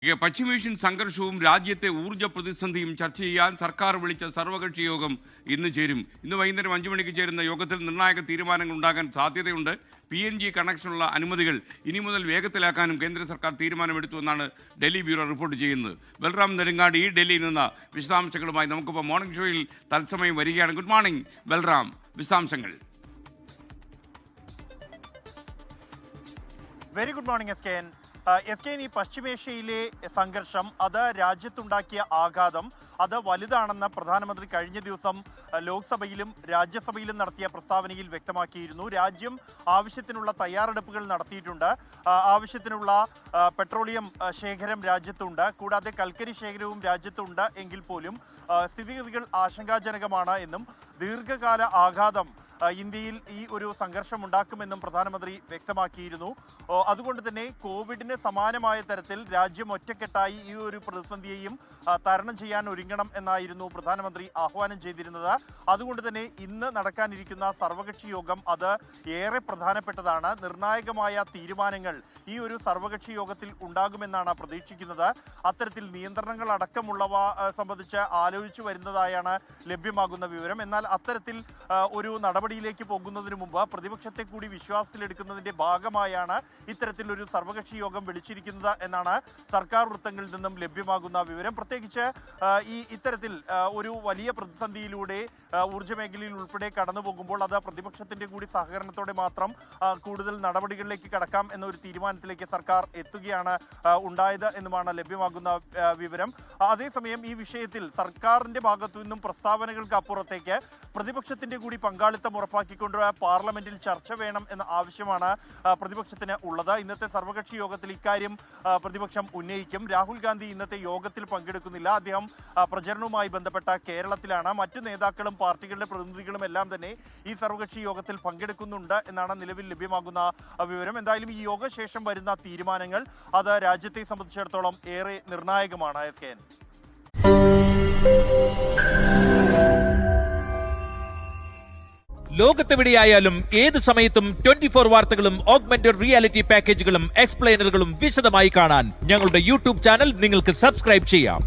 പശ്ചിമേഷ്യൻ സംഘർഷവും രാജ്യത്തെ ഊർജ്ജ പ്രതിസന്ധിയും ചർച്ച ചെയ്യാൻ സർക്കാർ വിളിച്ച സർവകക്ഷി യോഗം ഇന്ന് ചേരും. ഇന്ന് വൈകുന്നേരം 5 മണിക്ക് ചേരുന്ന യോഗത്തിൽ നിർണായക തീരുമാനങ്ങൾ ഉണ്ടാകാൻ സാധ്യതയുണ്ട്. PNG കണക്ഷനുള്ള അനുമതികൾ ഇനി മുതൽ വേഗത്തിലാക്കാനും കേന്ദ്ര സർക്കാർ തീരുമാനമെടുത്തുവെന്നാണ് ഡൽഹി ബ്യൂറോ റിപ്പോർട്ട് ചെയ്യുന്നത്. ബൽറാം നെടുങ്ങാടി ഡൽഹിയിൽ നിന്ന് വിശദാംശങ്ങളുമായി നമുക്കിപ്പോൾ മോർണിംഗ് ഷോയിൽ തത്സമയം വരികയാണ്. ഗുഡ് മോർണിംഗ് ബൽറാം, വിശദാംശങ്ങൾ. Very good morning S K. ഈ പശ്ചിമേഷ്യയിലെ സംഘർഷം അത് രാജ്യത്തുണ്ടാക്കിയ ആഘാതം അത് വലുതാണെന്ന് പ്രധാനമന്ത്രി കഴിഞ്ഞ ദിവസം ലോക്സഭയിലും രാജ്യസഭയിലും നടത്തിയ പ്രസ്താവനയിൽ വ്യക്തമാക്കിയിരുന്നു. രാജ്യം ആവശ്യത്തിനുള്ള തയ്യാറെടുപ്പുകൾ നടത്തിയിട്ടുണ്ട്. ആവശ്യത്തിനുള്ള പെട്രോളിയം ശേഖരം രാജ്യത്തുണ്ട്, കൂടാതെ കൽക്കരി ശേഖരവും രാജ്യത്തുണ്ട്. എങ്കിൽ പോലും സ്ഥിതിഗതികൾ ആശങ്കാജനകമാണ് എന്നും ദീർഘകാല ആഘാതം ഇന്ത്യയിൽ ഈ ഒരു സംഘർഷം ഉണ്ടാക്കുമെന്നും പ്രധാനമന്ത്രി വ്യക്തമാക്കിയിരുന്നു. അതുകൊണ്ട് തന്നെ കോവിഡിന് സമാനമായ തരത്തിൽ രാജ്യം ഒറ്റക്കെട്ടായി ഈ ഒരു പ്രതിസന്ധിയെയും തരണം ചെയ്യാൻ ഒരുങ്ങണം എന്നായിരുന്നു പ്രധാനമന്ത്രി ആഹ്വാനം ചെയ്തിരുന്നത്. അതുകൊണ്ട് തന്നെ ഇന്ന് നടക്കാനിരിക്കുന്ന സർവകക്ഷി യോഗം അത് ഏറെ പ്രധാനപ്പെട്ടതാണ്. നിർണായകമായ തീരുമാനങ്ങൾ ഈ ഒരു സർവകക്ഷി യോഗത്തിൽ ഉണ്ടാകുമെന്നാണ് പ്രതീക്ഷിക്കുന്നത്. അത്തരത്തിൽ നിയന്ത്രണങ്ങൾ അടക്കമുള്ളവ സംബന്ധിച്ച് ആലോചിച്ചു വരുന്നതായാണ് ലഭ്യമാകുന്ന വിവരം. എന്നാൽ അത്തരത്തിൽ ഒരു നടപടിയിലേക്ക് പോകുന്നതിന് മുമ്പ് പ്രതിപക്ഷത്തെ കൂടി വിശ്വാസത്തിലെടുക്കുന്നതിന്റെ ഭാഗമായാണ് ഇത്തരത്തിലൊരു സർവകക്ഷി യോഗം വിളിച്ചിരിക്കുന്നത് എന്നാണ് സർക്കാർ വൃത്തങ്ങളിൽ നിന്നും ലഭ്യമാകുന്ന വിവരം. പ്രത്യേകിച്ച് ഇത്തരത്തിൽ ഒരു വലിയ പ്രതിസന്ധിയിലൂടെ ഊർജ്ജ മേഖലയിൽ ഉൾപ്പെടെ കടന്നു പോകുമ്പോൾ അത് പ്രതിപക്ഷത്തിന്റെ കൂടി സഹകരണത്തോടെ മാത്രം കൂടുതൽ നടപടികളിലേക്ക് കടക്കാം എന്നൊരു തീരുമാനത്തിലേക്ക് സർക്കാർ എത്തുകയാണ് ഉണ്ടായത് എന്നുമാണ് ലഭ്യമാകുന്ന വിവരം. അതേസമയം ഈ വിഷയത്തിൽ സർക്കാരിന്റെ ഭാഗത്തു നിന്നും പ്രസ്താവനകൾക്ക് അപ്പുറത്തേക്ക് പ്രതിപക്ഷത്തിന്റെ കൂടി പങ്കാളിത്തം ഉറപ്പാക്കിക്കൊണ്ട് പാർലമെന്റിൽ ചർച്ച വേണം എന്ന ആവശ്യമാണ് പ്രതിപക്ഷത്തിന് ഉള്ളത്. ഇന്നത്തെ സർവകക്ഷി യോഗത്തിൽ ഇക്കാര്യം പ്രതിപക്ഷം ഉന്നയിക്കും. രാഹുൽ ഗാന്ധി ഇന്നത്തെ യോഗത്തിൽ പങ്കെടുക്കുന്നില്ല. അദ്ദേഹം പ്രചരണവുമായി ബന്ധപ്പെട്ട കേരളത്തിലാണ്. മറ്റു നേതാക്കളും പാർട്ടികളുടെ പ്രതിനിധികളും എല്ലാം തന്നെ ഈ സർവകക്ഷി യോഗത്തിൽ പങ്കെടുക്കുന്നുണ്ട് എന്നാണ് നിലവിൽ ലഭ്യമാകുന്ന വിവരം. എന്തായാലും ഈ യോഗശേഷം വരുന്ന തീരുമാനങ്ങൾ അത് രാജ്യത്തെ സംബന്ധിച്ചിടത്തോളം ഏറെ നിർണായകമാണ്. SKN ലോകത്തെവിടെയായാലും ഏത് സമയത്തും 24 വാർത്തകളും ഓഗ്മെന്റഡ് റിയാലിറ്റി പാക്കേജുകളും എക്സ്പ്ലെയിനറുകളും വിശദമായി കാണാൻ ഞങ്ങളുടെ യൂട്യൂബ് ചാനൽ നിങ്ങൾക്ക് സബ്സ്ക്രൈബ് ചെയ്യാം.